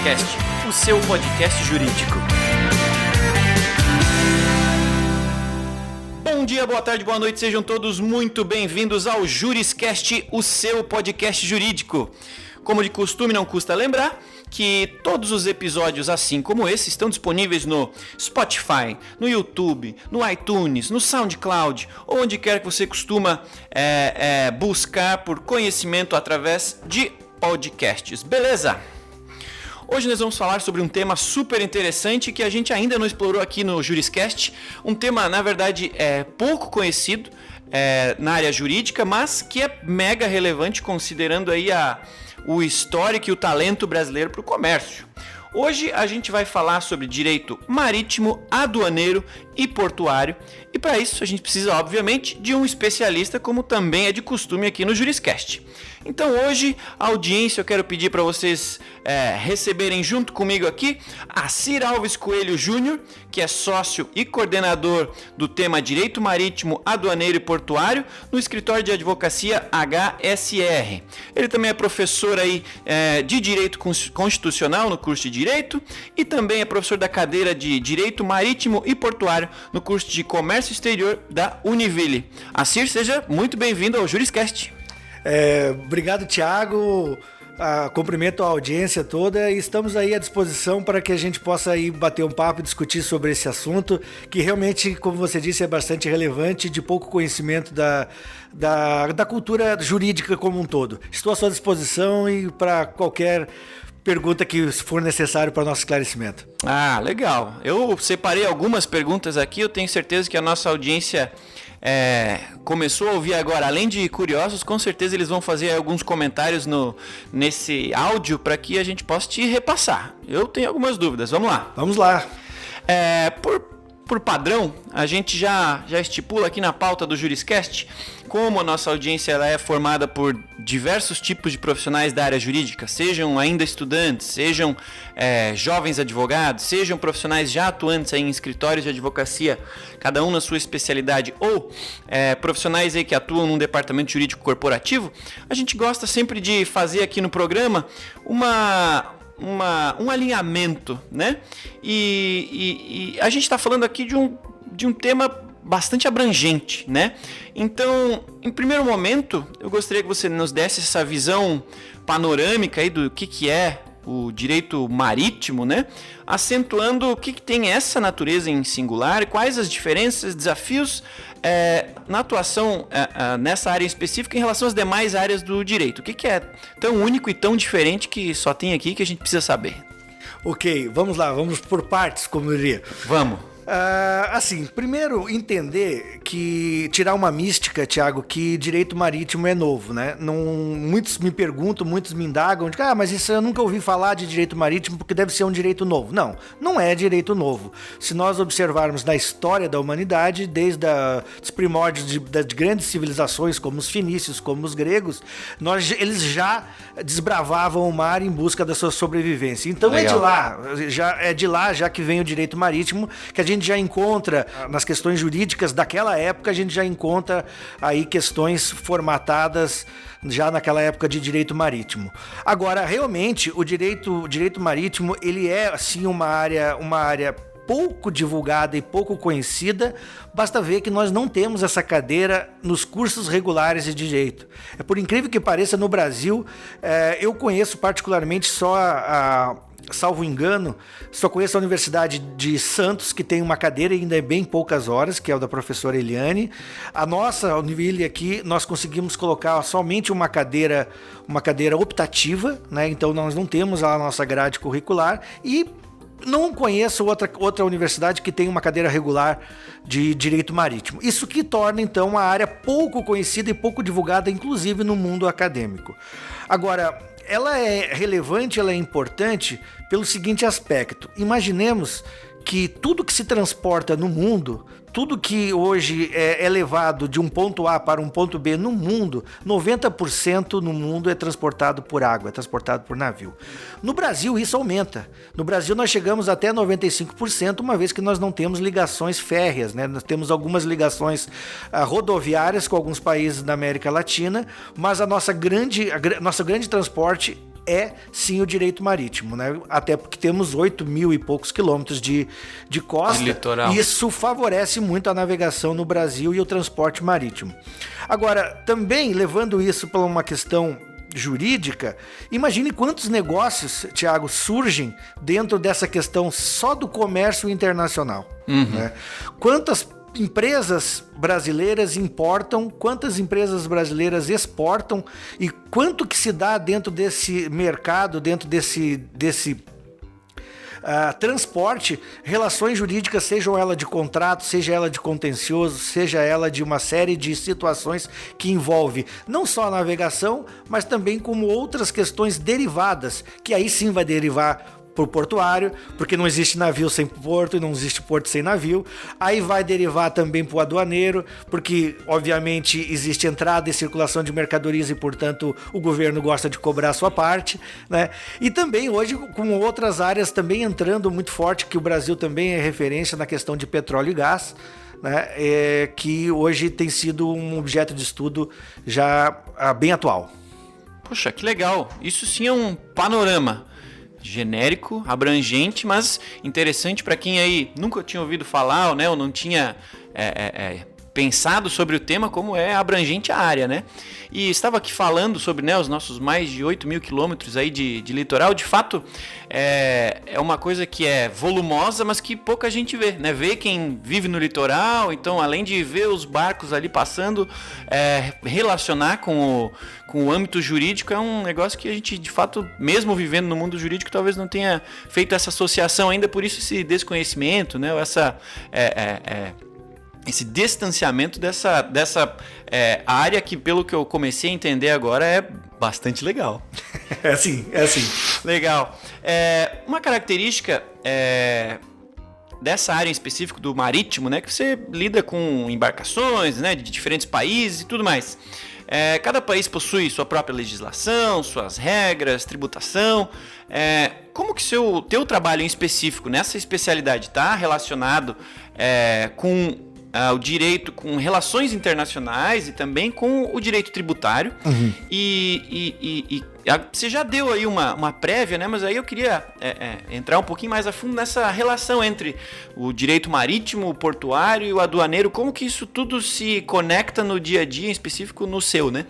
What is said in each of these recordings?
Juriscast, o seu podcast jurídico. Bom dia, boa tarde, boa noite, sejam todos muito bem-vindos ao Juriscast, o seu podcast jurídico. Como de costume, não custa lembrar que todos os episódios, assim como esse, estão disponíveis no Spotify, no YouTube, no iTunes, no SoundCloud, ou onde quer que você costuma buscar por conhecimento através de podcasts. Beleza? Hoje nós vamos falar sobre um tema super interessante que a gente ainda não explorou aqui no Juriscast. Um tema, na verdade, pouco conhecido na área jurídica, mas que é mega relevante considerando aí o histórico e o talento brasileiro para o comércio. Hoje a gente vai falar sobre direito marítimo, aduaneiro e portuário, e para isso a gente precisa, obviamente, de um especialista, como também é de costume aqui no Juriscast. Então hoje, a audiência, eu quero pedir para vocês receberem junto comigo aqui a Cir Alves Coelho Júnior, que é sócio e coordenador do tema Direito Marítimo, Aduaneiro e Portuário no escritório de advocacia HSR. Ele também é professor aí, de Direito Constitucional no curso de Direito e também é professor da cadeira de Direito Marítimo e Portuário no curso de Comércio Exterior da Univille. A Cir, seja muito bem-vindo ao Juriscast. Obrigado, Thiago. Cumprimento a audiência toda e estamos aí à disposição para que a gente possa aí bater um papo e discutir sobre esse assunto, que realmente, como você disse, é bastante relevante, de pouco conhecimento da cultura jurídica como um todo. Estou à sua disposição e para qualquer pergunta que for necessário para o nosso esclarecimento. Ah, legal. Eu separei algumas perguntas aqui, eu tenho certeza que a nossa audiência começou a ouvir agora. Além de curiosos, com certeza eles vão fazer alguns comentários nesse áudio para que a gente possa te repassar. Eu tenho algumas dúvidas, vamos lá. Vamos lá. Por padrão, a gente já estipula aqui na pauta do Juriscast, como a nossa audiência ela é formada por diversos tipos de profissionais da área jurídica, sejam ainda estudantes, sejam jovens advogados, sejam profissionais já atuantes aí em escritórios de advocacia, cada um na sua especialidade, ou profissionais aí que atuam num departamento jurídico corporativo, a gente gosta sempre de fazer aqui no programa um alinhamento, né? E a gente está falando aqui de um tema bastante abrangente, né? Então, em primeiro momento, eu gostaria que você nos desse essa visão panorâmica aí do que é o direito marítimo, né? Acentuando o que tem essa natureza em singular, quais as diferenças, desafios na atuação nessa área específica em relação às demais áreas do direito. O que é tão único e tão diferente que só tem aqui que a gente precisa saber? Ok, vamos lá, vamos por partes, como eu diria. Vamos. Assim, primeiro entender que, tirar uma mística, Thiago, que direito marítimo é novo, né? Muitos me perguntam, muitos me indagam, mas isso eu nunca ouvi falar de direito marítimo porque deve ser um direito novo. Não é direito novo. Se nós observarmos na história da humanidade, desde os primórdios das grandes civilizações, como os fenícios, como os gregos, eles já desbravavam o mar em busca da sua sobrevivência. Então Legal. é de lá já que vem o direito marítimo, que a gente já encontra nas questões jurídicas daquela época, a gente já encontra aí questões formatadas já naquela época de direito marítimo. Agora, realmente, o direito marítimo, ele é assim uma área pouco divulgada e pouco conhecida. Basta ver que nós não temos essa cadeira nos cursos regulares de direito. Por incrível que pareça, no Brasil, eu conheço particularmente salvo engano, só conheço a Universidade de Santos, que tem uma cadeira e ainda é bem poucas horas, que é o da professora Eliane. A nossa Univille aqui, nós conseguimos colocar somente uma cadeira optativa, né? Então nós não temos a nossa grade curricular e não conheço outra universidade que tem uma cadeira regular de direito marítimo. Isso que torna, então, uma área pouco conhecida e pouco divulgada, inclusive no mundo acadêmico. Agora, ela é relevante, ela é importante pelo seguinte aspecto. Imaginemos que tudo que se transporta no mundo, tudo que hoje é levado de um ponto A para um ponto B no mundo, 90% no mundo é transportado por água, é transportado por navio. No Brasil isso aumenta. No Brasil nós chegamos até 95%, uma vez que nós não temos ligações férreas, né? Nós temos algumas ligações rodoviárias com alguns países da América Latina, mas nosso grande transporte é sim o direito marítimo, né? Até porque temos 8 mil e poucos quilômetros de costa. Litoral. Isso favorece muito a navegação no Brasil e o transporte marítimo. Agora, também levando isso para uma questão jurídica, imagine quantos negócios, Tiago, surgem dentro dessa questão só do comércio internacional. Né? Quantas empresas brasileiras importam, quantas empresas brasileiras exportam e quanto que se dá dentro desse mercado, dentro desse transporte, relações jurídicas, seja ela de contrato, seja ela de contencioso, seja ela de uma série de situações que envolve não só a navegação, mas também como outras questões derivadas, que aí sim vai derivar para o portuário, porque não existe navio sem porto e não existe porto sem navio. Aí vai derivar também para o aduaneiro, porque obviamente existe entrada e circulação de mercadorias e, portanto, o governo gosta de cobrar a sua parte, né? E também hoje com outras áreas também entrando muito forte, que o Brasil também é referência na questão de petróleo e gás, né? Que hoje tem sido um objeto de estudo já bem atual. Poxa, que legal. Isso sim é um panorama genérico, abrangente, mas interessante para quem aí nunca tinha ouvido falar, né, ou não tinha pensado sobre o tema, como é abrangente a área, né? E estava aqui falando sobre, né, os nossos mais de 8 mil quilômetros aí de litoral. De fato, é uma coisa que é volumosa, mas que pouca gente vê, né? Vê quem vive no litoral, então além de ver os barcos ali passando, relacionar com o âmbito jurídico é um negócio que a gente, de fato, mesmo vivendo no mundo jurídico, talvez não tenha feito essa associação ainda, por isso esse desconhecimento, né? Esse distanciamento dessa área que, pelo que eu comecei a entender agora, é bastante legal. É assim. Legal. Uma característica dessa área em específico do marítimo, né, que você lida com embarcações, né, de diferentes países e tudo mais. Cada país possui sua própria legislação, suas regras, tributação. Como que o teu trabalho em específico nessa especialidade está relacionado com o direito, com relações internacionais e também com o direito tributário? E você já deu aí uma prévia, né? Mas aí eu queria entrar um pouquinho mais a fundo nessa relação entre o direito marítimo, o portuário e o aduaneiro. Como que isso tudo se conecta no dia a dia, em específico no seu, né?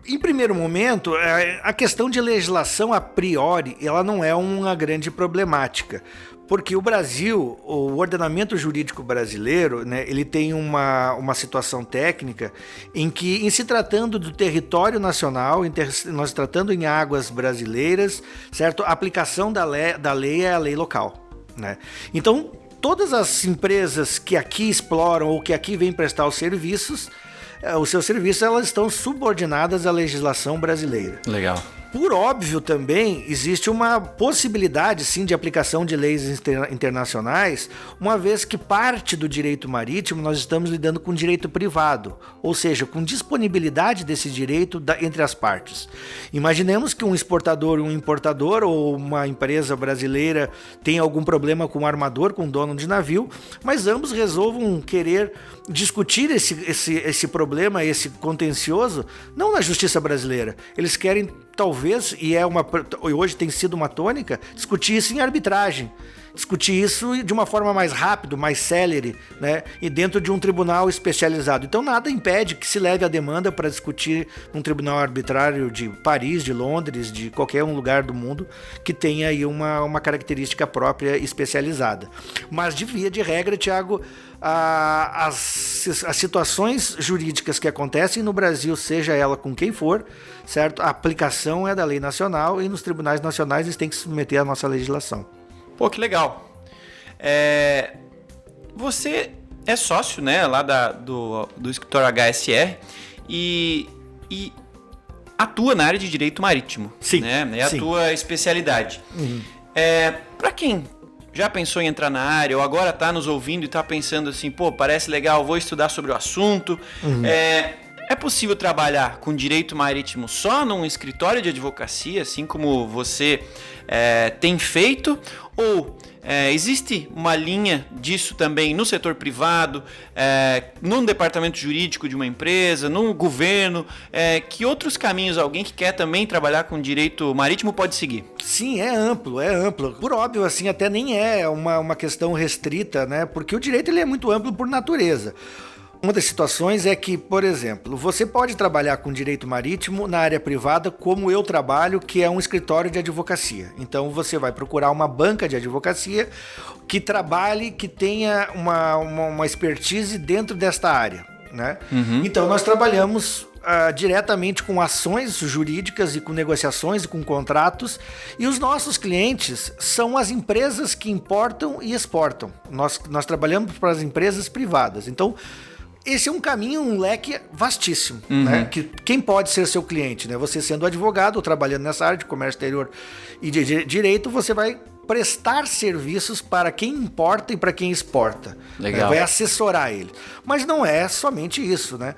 Em primeiro momento, a questão de legislação a priori, ela não é uma grande problemática, porque o Brasil, o ordenamento jurídico brasileiro, né, ele tem uma situação técnica em que, em se tratando do território nacional, nós tratando em águas brasileiras, certo? A aplicação da lei é a lei local, né? Então, todas as empresas que aqui exploram ou que aqui vêm prestar os seus serviços, elas estão subordinadas à legislação brasileira. Legal. Por óbvio também, existe uma possibilidade sim de aplicação de leis internacionais, uma vez que parte do direito marítimo nós estamos lidando com direito privado, ou seja, com disponibilidade desse direito entre as partes. Imaginemos que um exportador, um importador ou uma empresa brasileira tenha algum problema com o armador, com o dono de navio, mas ambos resolvam querer discutir esse problema, esse contencioso, não na justiça brasileira. Eles querem, talvez, e hoje tem sido uma tônica, discutir isso em arbitragem. Discutir isso de uma forma mais rápida, mais célere, né? E dentro de um tribunal especializado. Então nada impede que se leve a demanda para discutir num tribunal arbitrário de Paris, de Londres, de qualquer um lugar do mundo que tenha aí uma característica própria especializada. Mas de via de regra, Tiago, as situações jurídicas que acontecem no Brasil, seja ela com quem for, certo? A aplicação é da lei nacional e nos tribunais nacionais eles têm que se submeter à nossa legislação. Pô, que legal. Você é sócio, né, lá do escritório HSR e atua na área de direito marítimo. Sim. Né? É a tua especialidade. Uhum. Para quem já pensou em entrar na área ou agora está nos ouvindo e está pensando assim, pô, parece legal, vou estudar sobre o assunto. Uhum. É possível trabalhar com direito marítimo só num escritório de advocacia, assim como você tem feito? Ou existe uma linha disso também no setor privado, num departamento jurídico de uma empresa, no governo? Que outros caminhos alguém que quer também trabalhar com direito marítimo pode seguir? Sim, é amplo, é amplo. Por óbvio, assim, até nem é uma questão restrita, né? Porque o direito ele é muito amplo por natureza. Uma das situações é que, por exemplo, você pode trabalhar com direito marítimo na área privada, como eu trabalho, que é um escritório de advocacia. Então você vai procurar uma banca de advocacia que trabalhe, que tenha uma expertise dentro desta área, né? Então nós trabalhamos diretamente com ações jurídicas e com negociações e com contratos, e os nossos clientes são as empresas que importam e exportam. Nós trabalhamos para as empresas privadas. Então esse é um caminho, um leque vastíssimo, né? Quem pode ser seu cliente, né? Você sendo advogado ou trabalhando nessa área de comércio exterior e de direito, você vai prestar serviços para quem importa e para quem exporta. Legal. Vai assessorar ele. Mas não é somente isso, né?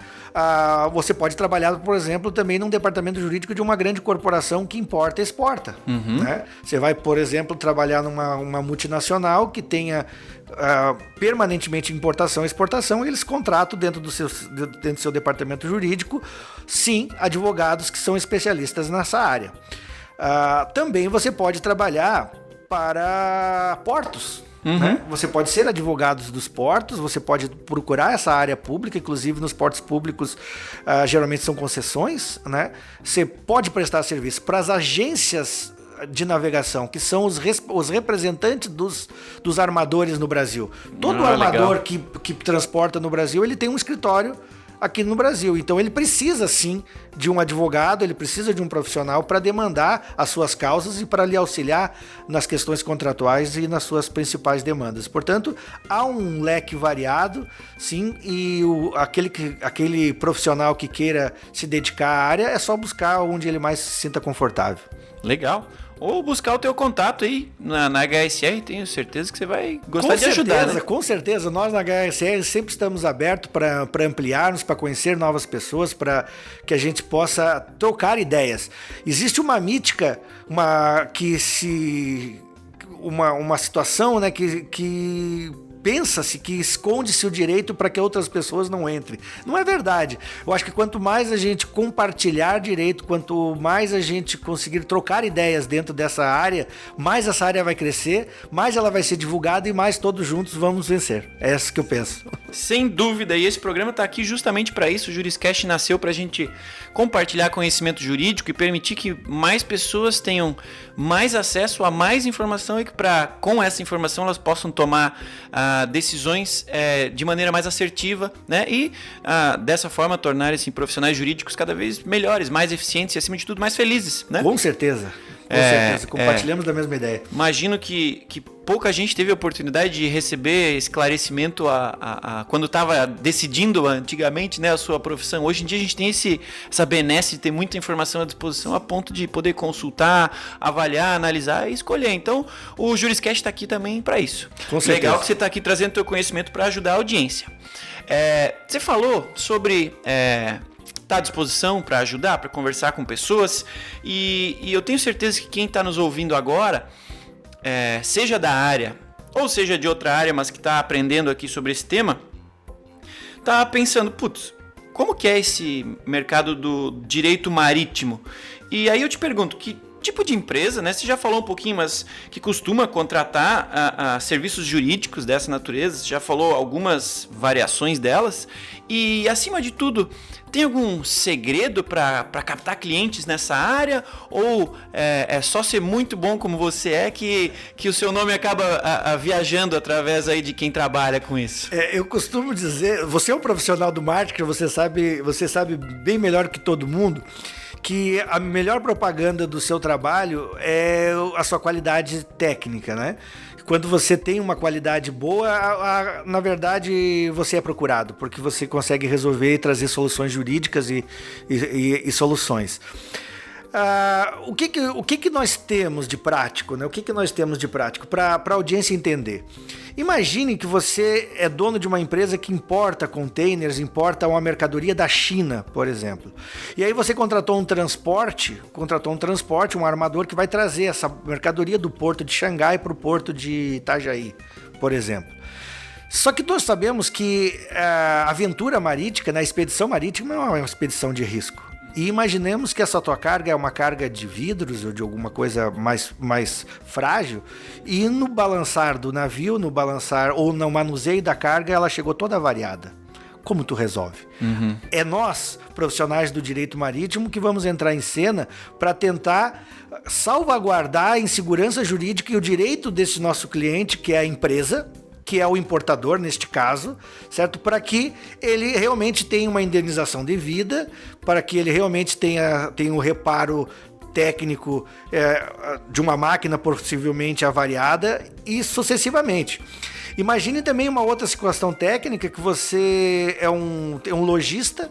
Você pode trabalhar, por exemplo, também num departamento jurídico de uma grande corporação que importa e exporta. Né? Você vai, por exemplo, trabalhar numa multinacional que tenha permanentemente importação e exportação, e eles contratam dentro do seu departamento jurídico, sim, advogados que são especialistas nessa área. Também você pode trabalhar para portos. Né? Você pode ser advogado dos portos, você pode procurar essa área pública, inclusive nos portos públicos geralmente são concessões, né? Você pode prestar serviço para as agências de navegação, que são os representantes dos armadores no Brasil. Todo armador que transporta no Brasil, ele tem um escritório aqui no Brasil. Então ele precisa sim de um advogado, ele precisa de um profissional para demandar as suas causas e para lhe auxiliar nas questões contratuais e nas suas principais demandas. Portanto, há um leque variado, sim, e aquele profissional que queira se dedicar à área é só buscar onde ele mais se sinta confortável. Legal. Ou buscar o teu contato aí na HSR, tenho certeza que você vai gostar de ajudar, né? Com certeza, nós na HSR sempre estamos abertos para ampliarmos, para conhecer novas pessoas, para que a gente possa trocar ideias. Existe uma mítica, uma situação, né, que pensa-se que esconde-se o direito para que outras pessoas não entrem. Não é verdade. Eu acho que quanto mais a gente compartilhar direito, quanto mais a gente conseguir trocar ideias dentro dessa área, mais essa área vai crescer, mais ela vai ser divulgada e mais todos juntos vamos vencer. É isso que eu penso. Sem dúvida, e esse programa está aqui justamente para isso. O Juriscast nasceu para a gente compartilhar conhecimento jurídico e permitir que mais pessoas tenham mais acesso a mais informação e que com essa informação elas possam tomar decisões de maneira mais assertiva, né? E dessa forma tornar-se profissionais jurídicos cada vez melhores, mais eficientes e acima de tudo mais felizes, né? Com certeza. Com certeza, compartilhamos da mesma ideia. Imagino que pouca gente teve a oportunidade de receber esclarecimento quando estava decidindo antigamente, né, a sua profissão. Hoje em dia a gente tem essa benesse de ter muita informação à disposição a ponto de poder consultar, avaliar, analisar e escolher. Então o Juriscast está aqui também para isso. Com certeza. Legal que você está aqui trazendo teu conhecimento para ajudar a audiência. Você falou sobre... está à disposição para ajudar, para conversar com pessoas, e eu tenho certeza que quem está nos ouvindo agora, seja da área ou seja de outra área, mas que está aprendendo aqui sobre esse tema, está pensando, putz, como que é esse mercado do direito marítimo? E aí eu te pergunto, que tipo de empresa, né? Você já falou um pouquinho, mas que costuma contratar serviços jurídicos dessa natureza, você já falou algumas variações delas, e acima de tudo, tem algum segredo para captar clientes nessa área? Ou é só ser muito bom como você que o seu nome acaba viajando através aí de quem trabalha com isso? Eu costumo dizer, você é um profissional do marketing, você sabe bem melhor que todo mundo que a melhor propaganda do seu trabalho é a sua qualidade técnica, né? Quando você tem uma qualidade boa, na verdade você é procurado, porque você consegue resolver e trazer soluções jurídicas e soluções. O que nós temos de prático, né? O que nós temos de prático para a audiência entender? Imagine que você é dono de uma empresa que importa containers, importa uma mercadoria da China, por exemplo. E aí você contratou um transporte, um armador que vai trazer essa mercadoria do porto de Xangai para o porto de Itajaí, por exemplo. Só que nós sabemos que a aventura marítima, a expedição marítima não é uma expedição de risco. E imaginemos que essa tua carga é uma carga de vidros ou de alguma coisa mais frágil, e no balançar do navio, ou no manuseio da carga, ela chegou toda variada. Como tu resolve? É nós, profissionais do direito marítimo, que vamos entrar em cena para tentar salvaguardar a insegurança jurídica e o direito desse nosso cliente, que é a empresa, que é o importador neste caso, certo? Para que ele realmente tenha uma indenização devida, para que ele realmente tenha um reparo técnico de uma máquina possivelmente avariada e sucessivamente. Imagine também uma outra situação técnica, que você é um lojista,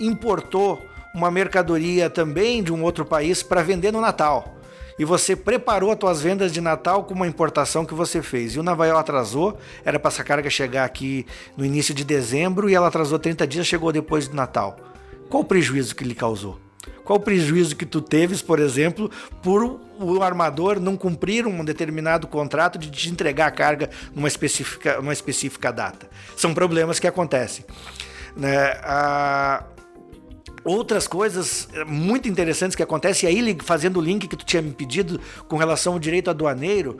importou uma mercadoria também de um outro país para vender no Natal. E você preparou as tuas vendas de Natal com uma importação que você fez. E o navio atrasou, era para essa carga chegar aqui no início de dezembro, e ela atrasou 30 dias, chegou depois do Natal. Qual o prejuízo que lhe causou? Qual o prejuízo que tu teves, por exemplo, por o armador não cumprir um determinado contrato de te entregar a carga numa específica data? São problemas que acontecem, né? Outras coisas muito interessantes que acontecem, e aí fazendo o link que tu tinha me pedido com relação ao direito aduaneiro,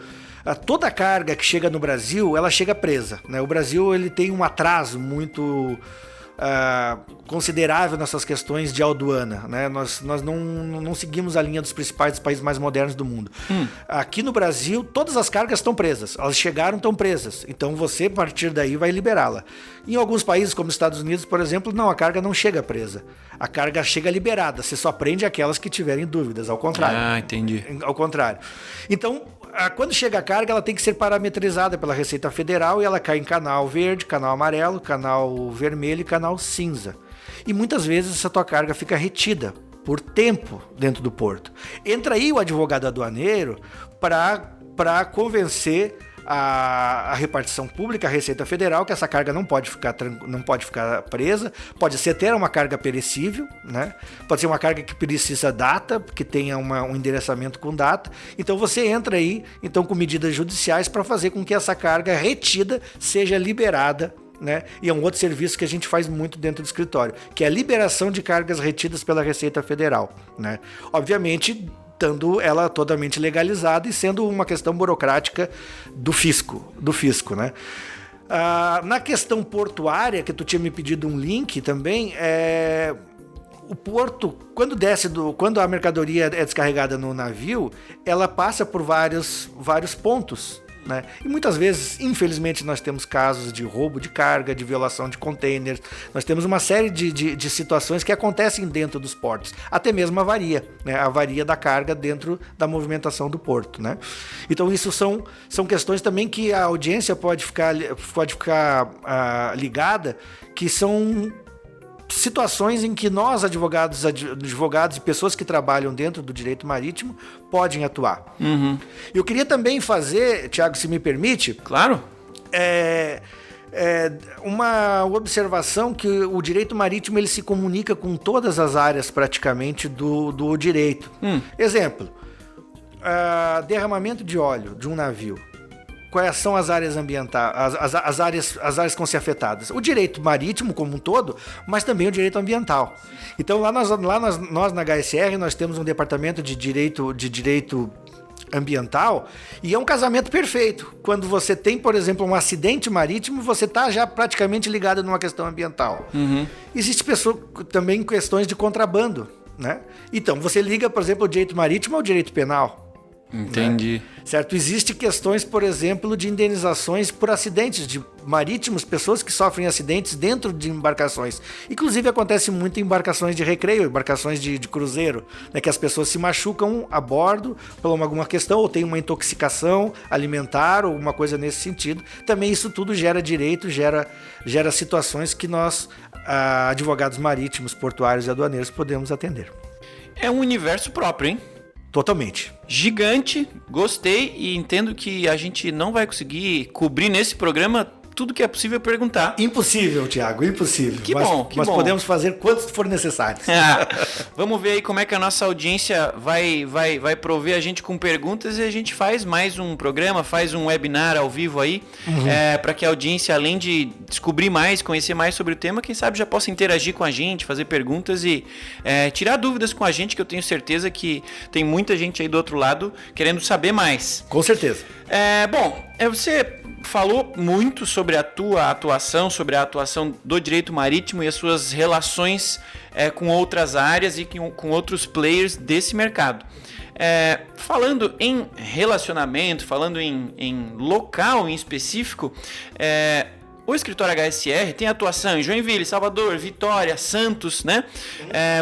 toda a carga que chega no Brasil, ela chega presa, né? O Brasil, ele tem um atraso muito considerável nessas questões de aduana, né? Nós não seguimos a linha dos principais países mais modernos do mundo. Aqui no Brasil, todas as cargas estão presas, elas chegaram, estão presas, então você, a partir daí, vai liberá-la. Em alguns países, como os Estados Unidos, por exemplo, não, a carga não chega presa, a carga chega liberada, você só prende aquelas que tiverem dúvidas, ao contrário. Entendi. Ao contrário. Então, quando chega a carga, ela tem que ser parametrizada pela Receita Federal, e ela cai em canal verde, canal amarelo, canal vermelho e canal cinza. E muitas vezes essa tua carga fica retida por tempo dentro do porto. Entra aí o advogado aduaneiro para convencer a repartição pública, a Receita Federal, que essa carga não pode ficar presa, pode ser até uma carga perecível, né? Pode ser uma carga que precisa data, que tenha um endereçamento com data. Então você entra aí com medidas judiciais para fazer com que essa carga retida seja liberada, né? E é um outro serviço que a gente faz muito dentro do escritório, que é a liberação de cargas retidas pela Receita Federal, né? Obviamente, estando ela totalmente legalizada e sendo uma questão burocrática do fisco, né? Na questão portuária, que tu tinha me pedido um link também, o porto, quando a mercadoria é descarregada no navio, ela passa por vários pontos, né? E muitas vezes, infelizmente, nós temos casos de roubo de carga, de violação de containers, nós temos uma série de situações que acontecem dentro dos portos, até mesmo a avaria, né? A avaria da carga dentro da movimentação do porto, né? Então isso são questões também que a audiência pode ficar ligada, que são situações em que nós, advogados e pessoas que trabalham dentro do direito marítimo, podem atuar. Eu queria também fazer, Thiago, se me permite... Claro. Uma observação, que o direito marítimo, ele se comunica com todas as áreas praticamente do direito. Exemplo, derramamento de óleo de um navio. Quais são as áreas ambientais, as áreas que vão ser afetadas? O direito marítimo como um todo, mas também o direito ambiental. Então nós na HSR, nós temos um departamento de direito ambiental, e é um casamento perfeito. Quando você tem, por exemplo, um acidente marítimo, você está já praticamente ligado numa questão ambiental. Existe também questões de contrabando, né? Então você liga, por exemplo, o direito marítimo ao direito penal. Entendi. Né? Certo? Existem questões, por exemplo, de indenizações por acidentes de marítimos, pessoas que sofrem acidentes dentro de embarcações. Inclusive acontece muito em embarcações de recreio, embarcações de cruzeiro, né? Que as pessoas se machucam a bordo por alguma questão, ou tem uma intoxicação alimentar, ou uma coisa nesse sentido. Também isso tudo gera direito, gera situações que nós, advogados marítimos, portuários e aduaneiros, podemos atender. é um universo próprio, hein? Totalmente. Gigante, gostei e entendo que a gente não vai conseguir cobrir nesse programa tudo que é possível perguntar. Impossível, Thiago, impossível. Mas bom. podemos fazer quantos for necessários. Vamos ver aí como é que a nossa audiência vai prover a gente com perguntas e a gente faz mais um programa, faz um webinar ao vivo aí, para que a audiência, além de descobrir mais, conhecer mais sobre o tema, quem sabe já possa interagir com a gente, fazer perguntas e tirar dúvidas com a gente, que eu tenho certeza que tem muita gente aí do outro lado querendo saber mais. Com certeza. Você falou muito sobre a tua atuação, sobre a atuação do direito marítimo e as suas relações com outras áreas e com outros players desse mercado. Falando em relacionamento, falando em local em específico, o escritório HSR tem atuação em Joinville, Salvador, Vitória, Santos, né?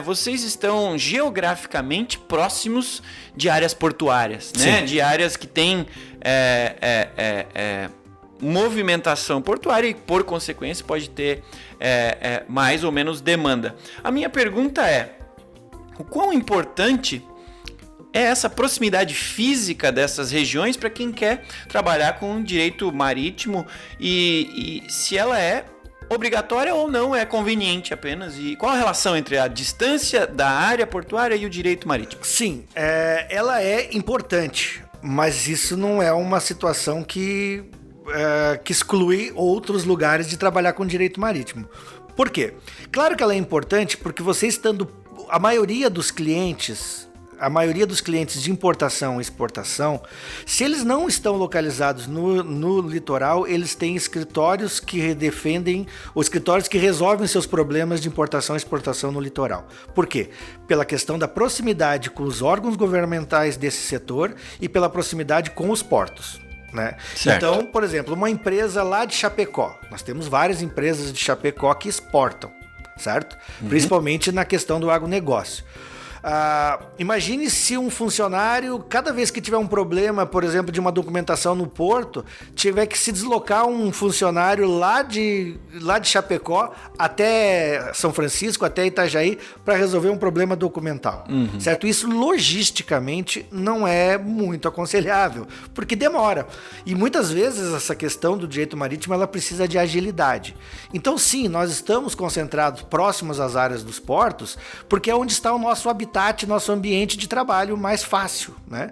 Vocês estão geograficamente próximos de áreas portuárias, né? De áreas que têm movimentação portuária e, por consequência, pode ter mais ou menos demanda. A minha pergunta é: o quão importante é essa proximidade física dessas regiões para quem quer trabalhar com direito marítimo e se ela é obrigatória ou não, é conveniente apenas? E qual a relação entre a distância da área portuária e o direito marítimo? Sim, ela é importante, mas isso não é uma situação que exclui outros lugares de trabalhar com direito marítimo. Por quê? Claro que ela é importante porque você estando... A maioria dos clientes de importação e exportação, se eles não estão localizados no litoral, eles têm escritórios que defendem, ou escritórios que resolvem seus problemas de importação e exportação no litoral. Por quê? Pela questão da proximidade com os órgãos governamentais desse setor e pela proximidade com os portos. Né? Então, por exemplo, uma empresa lá de Chapecó, nós temos várias empresas de Chapecó que exportam, certo? Principalmente na questão do agronegócio. Imagine se um funcionário, cada vez que tiver um problema, por exemplo, de uma documentação no porto, tiver que se deslocar um funcionário lá de Chapecó até São Francisco, até Itajaí, para resolver um problema documental. Certo? Isso, logisticamente, não é muito aconselhável, porque demora. E muitas vezes essa questão do direito marítimo, ela precisa de agilidade. Então, sim, nós estamos concentrados próximos às áreas dos portos, porque é onde está o nosso habitat, nosso ambiente de trabalho mais fácil, né?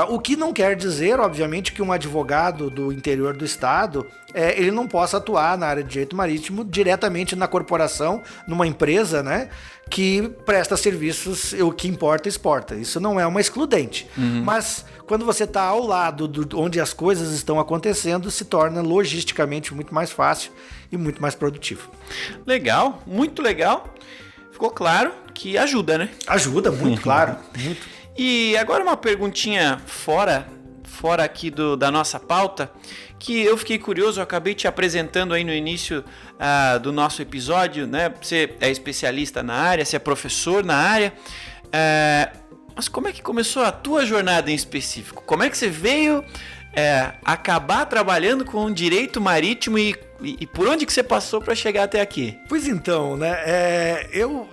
O que não quer dizer, obviamente, que um advogado do interior do estado ele não possa atuar na área de direito marítimo diretamente na corporação, numa empresa, né, que presta serviços, o que importa, exporta. Isso não é uma excludente. Mas quando você está ao lado onde as coisas estão acontecendo, se torna logisticamente muito mais fácil e muito mais produtivo. Legal, muito legal. Ficou claro que ajuda, né? Ajuda, muito, claro. Muito. E agora uma perguntinha fora aqui da nossa pauta, que eu fiquei curioso, eu acabei te apresentando aí no início do nosso episódio, né? Você é especialista na área, você é professor na área, mas como é que começou a tua jornada em específico? Como é que você veio acabar trabalhando com direito marítimo e por onde que você passou para chegar até aqui? Pois então, né?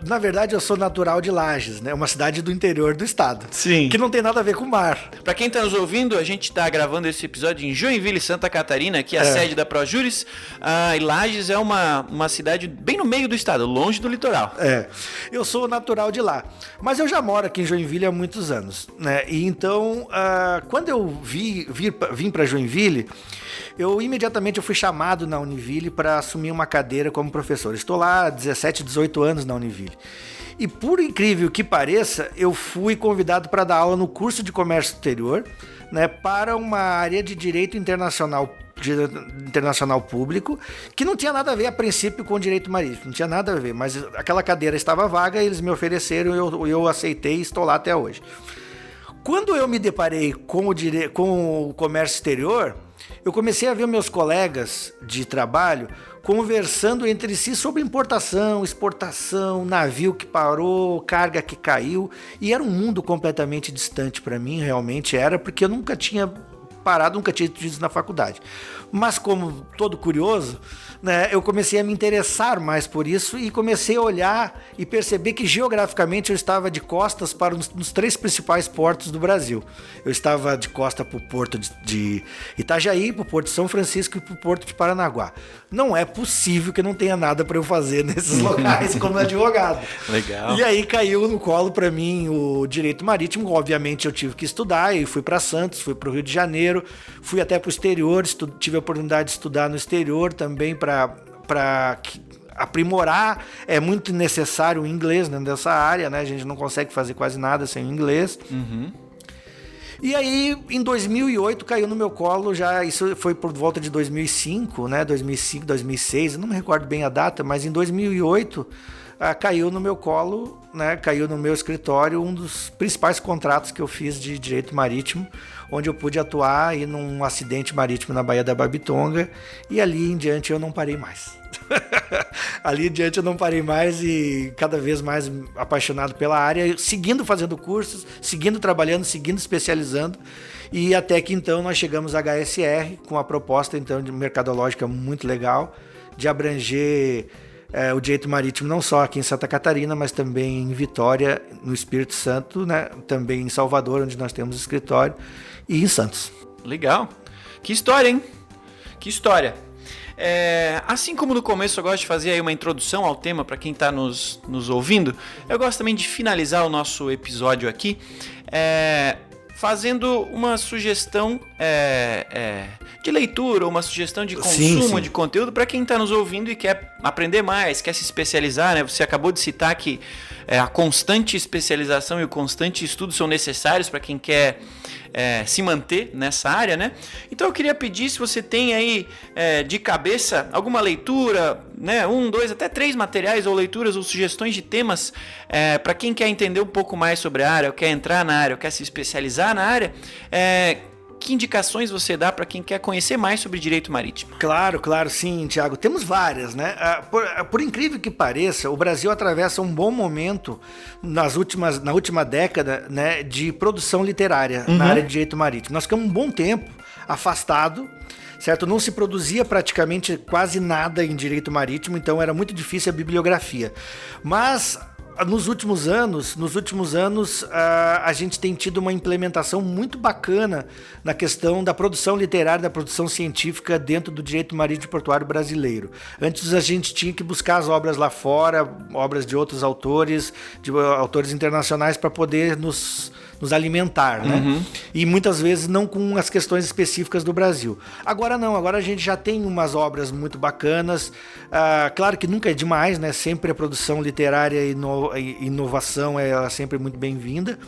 Na verdade, eu sou natural de Lages, né? Uma cidade do interior do estado. Sim. Que não tem nada a ver com o mar. Para quem está nos ouvindo, a gente está gravando esse episódio em Joinville, Santa Catarina, que é a sede da ProJuris. E Lages é uma cidade bem no meio do estado, longe do litoral. Eu sou natural de lá. Mas eu já moro aqui em Joinville há muitos anos, né? E então, quando eu vim para Joinville, eu imediatamente fui chamado na Univille para assumir uma cadeira como professor. Estou lá há 17, 18 anos na Univille. E por incrível que pareça, eu fui convidado para dar aula no curso de comércio exterior, né, para uma área de direito internacional público, que não tinha nada a ver a princípio com o direito marítimo, não tinha nada a ver, mas aquela cadeira estava vaga, eles me ofereceram, eu aceitei e estou lá até hoje. Quando eu me deparei com o comércio exterior, eu comecei a ver meus colegas de trabalho conversando entre si sobre importação, exportação, navio que parou, carga que caiu, e era um mundo completamente distante para mim, realmente era, porque eu nunca tinha parado, nunca tinha tido isso na faculdade. Mas como todo curioso, né, eu comecei a me interessar mais por isso e comecei a olhar e perceber que geograficamente eu estava de costas para os 3 principais portos do Brasil. Eu estava de costa para o porto de Itajaí, para o porto de São Francisco e para o porto de Paranaguá. Não é possível que não tenha nada para eu fazer nesses locais como advogado. Legal. E aí caiu no colo para mim o direito marítimo. Obviamente eu tive que estudar e fui para Santos, fui para o Rio de Janeiro, fui até para o exterior, tive a oportunidade de estudar no exterior também para aprimorar. É muito necessário o inglês dentro dessa área, né? A gente não consegue fazer quase nada sem o inglês. Uhum. E aí, em 2008, caiu no meu colo, já isso foi por volta de 2005, né? 2005, 2006, eu não me recordo bem a data, mas em 2008 caiu no meu colo, né? Caiu no meu escritório um dos principais contratos que eu fiz de direito marítimo, onde eu pude atuar aí num acidente marítimo na Baía da Babitonga, e ali em diante eu não parei mais. Ali em diante eu não parei mais e cada vez mais apaixonado pela área, seguindo fazendo cursos, seguindo trabalhando, seguindo especializando, e até que então nós chegamos à HSR com a proposta então de mercadológica muito legal, de abranger o direito marítimo não só aqui em Santa Catarina, mas também em Vitória, no Espírito Santo, né? Também em Salvador, onde nós temos escritório, e em Santos. Legal. Que história, hein? Que história. Assim como no começo eu gosto de fazer aí uma introdução ao tema para quem está nos ouvindo, eu gosto também de finalizar o nosso episódio aqui fazendo uma sugestão de leitura, uma sugestão de consumo de conteúdo para quem está nos ouvindo e quer aprender mais, quer se especializar, né? Você acabou de citar que a constante especialização e o constante estudo são necessários para quem quer se manter nessa área, né? Então eu queria pedir se você tem aí de cabeça alguma leitura, né? 1, 2, até 3 materiais ou leituras ou sugestões de temas para quem quer entender um pouco mais sobre a área, ou quer entrar na área, ou quer se especializar na área. Que indicações você dá para quem quer conhecer mais sobre direito marítimo? Claro, sim, Thiago. Temos várias, né? Por incrível que pareça, o Brasil atravessa um bom momento na última década, né, de produção literária na área de direito marítimo. Nós ficamos um bom tempo afastado, certo? Não se produzia praticamente quase nada em direito marítimo, então era muito difícil a bibliografia. Mas nos últimos anos, a gente tem tido uma implementação muito bacana na questão da produção literária, da produção científica dentro do direito marítimo e portuário brasileiro. Antes a gente tinha que buscar as obras lá fora, obras de outros autores, de autores internacionais, para poder nos alimentar, né? E muitas vezes não com as questões específicas do Brasil. Agora não, agora a gente já tem umas obras muito bacanas. Claro que nunca é demais, né? Sempre a produção literária e inovação é sempre muito bem-vinda.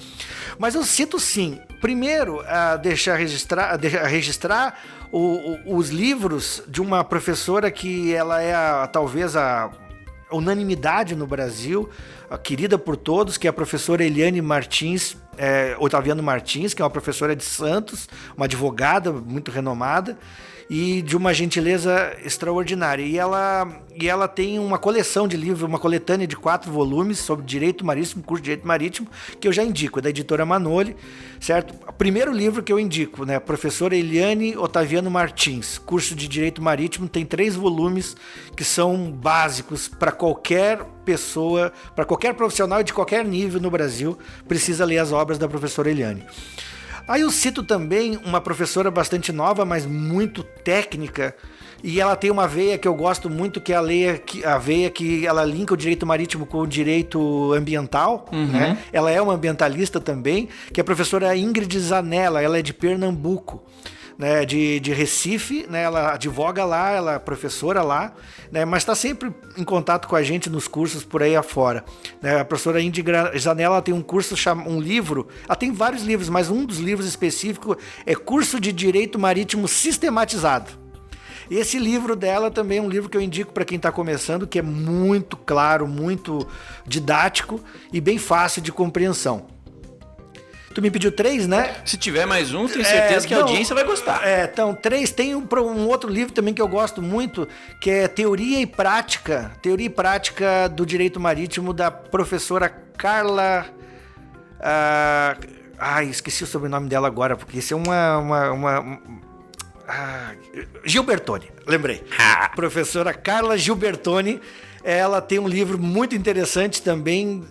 Mas eu cito sim, primeiro, deixar registrar os livros de uma professora que ela é talvez a unanimidade no Brasil, querida por todos, que é a professora Eliane Martins, Otaviano Martins, que é uma professora de Santos, uma advogada muito renomada e de uma gentileza extraordinária. E ela tem uma coleção de livros, uma coletânea de 4 volumes sobre direito marítimo, curso de direito marítimo, que eu já indico, é da editora Manoli, certo? O primeiro livro que eu indico, né? Professora Eliane Otaviano Martins, curso de direito marítimo, tem 3 volumes que são básicos para qualquer pessoa, para qualquer profissional de qualquer nível no Brasil, precisa ler as obras da professora Eliane. Aí eu cito também uma professora bastante nova, mas muito técnica, e ela tem uma veia que eu gosto muito, que é a veia que ela linka o direito marítimo com o direito ambiental, né? Ela é uma ambientalista também, que é a professora Ingrid Zanella, ela é de Pernambuco, né, de Recife, né, ela advoga lá, ela é professora lá, né, mas está sempre em contato com a gente nos cursos por aí afora. Né, a professora Ingrid Zanella tem um curso, um livro, ela tem vários livros, mas um dos livros específicos é Curso de Direito Marítimo Sistematizado. Esse livro dela também é um livro que eu indico para quem está começando, que é muito claro, muito didático e bem fácil de compreensão. Tu me pediu 3, né? Se tiver mais um, tenho certeza que a audiência vai gostar. Então, 3. Tem um outro livro também que eu gosto muito, que é Teoria e Prática do Direito Marítimo, da professora Carla... esqueci o sobrenome dela agora, porque isso é Gilbertoni, lembrei. Professora Carla Gilbertoni. Ela tem um livro muito interessante também,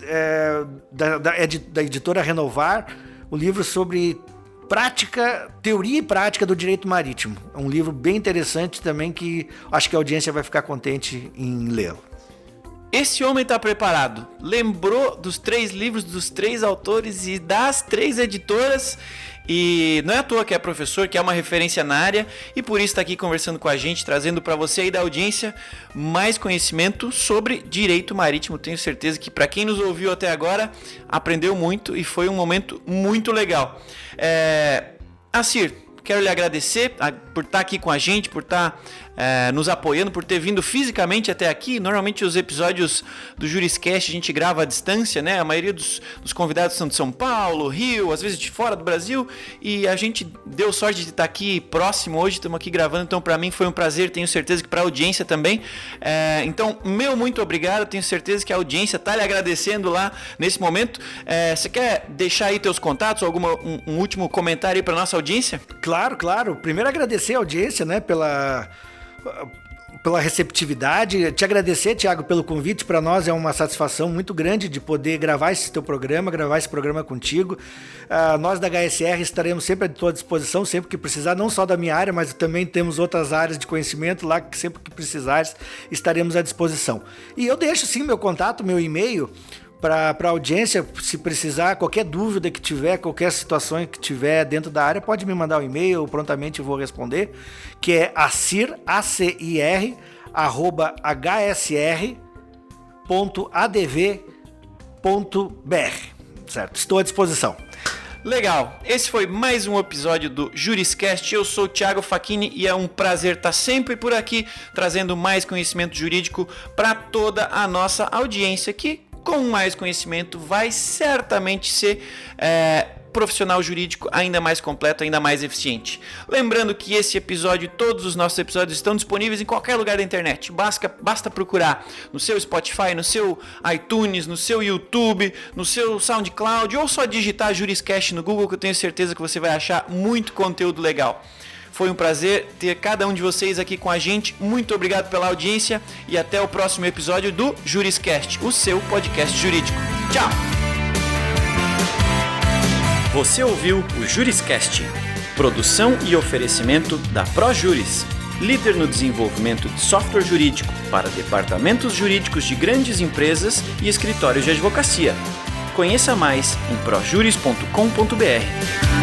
da editora Renovar, um livro sobre teoria e prática do direito marítimo. É um livro bem interessante também que acho que a audiência vai ficar contente em lê-lo. Esse homem está preparado. Lembrou dos 3 livros, dos 3 autores e das 3 editoras. E não é à toa que é professor, que é uma referência na área. E por isso está aqui conversando com a gente, trazendo para você aí da audiência mais conhecimento sobre direito marítimo. Tenho certeza que para quem nos ouviu até agora, aprendeu muito e foi um momento muito legal. Assir, quero lhe agradecer por estar aqui com a gente, por estar nos apoiando, por ter vindo fisicamente até aqui. Normalmente os episódios do Juriscast a gente grava à distância, né? A maioria dos convidados são de São Paulo, Rio, às vezes de fora do Brasil, e a gente deu sorte de estar aqui próximo hoje, estamos aqui gravando, então para mim foi um prazer, tenho certeza que para a audiência também. Então, muito obrigado, tenho certeza que a audiência está lhe agradecendo lá nesse momento. Você quer deixar aí teus contatos, um último comentário aí para nossa audiência? Claro. Primeiro agradecer a audiência, né, pela receptividade, te agradecer, Thiago, pelo convite. Para nós é uma satisfação muito grande de poder gravar esse programa contigo. Nós da HSR estaremos sempre à tua disposição, sempre que precisar, não só da minha área, mas também temos outras áreas de conhecimento lá, que sempre que precisares estaremos à disposição. E eu deixo sim meu contato, meu e-mail, para a audiência, se precisar, qualquer dúvida que tiver, qualquer situação que tiver dentro da área, pode me mandar um e-mail, prontamente eu vou responder, que é acir@hsr.adv.br, certo? Estou à disposição. Legal, esse foi mais um episódio do Juriscast. Eu sou o Thiago Facchini e é um prazer estar sempre por aqui, trazendo mais conhecimento jurídico para toda a nossa audiência, que com mais conhecimento vai certamente ser profissional jurídico ainda mais completo, ainda mais eficiente. Lembrando que esse episódio e todos os nossos episódios estão disponíveis em qualquer lugar da internet. Basta procurar no seu Spotify, no seu iTunes, no seu YouTube, no seu SoundCloud, ou só digitar Juriscast no Google, que eu tenho certeza que você vai achar muito conteúdo legal. Foi um prazer ter cada um de vocês aqui com a gente. Muito obrigado pela audiência e até o próximo episódio do Juriscast, o seu podcast jurídico. Tchau! Você ouviu o Juriscast, produção e oferecimento da ProJuris, líder no desenvolvimento de software jurídico para departamentos jurídicos de grandes empresas e escritórios de advocacia. Conheça mais em projuris.com.br.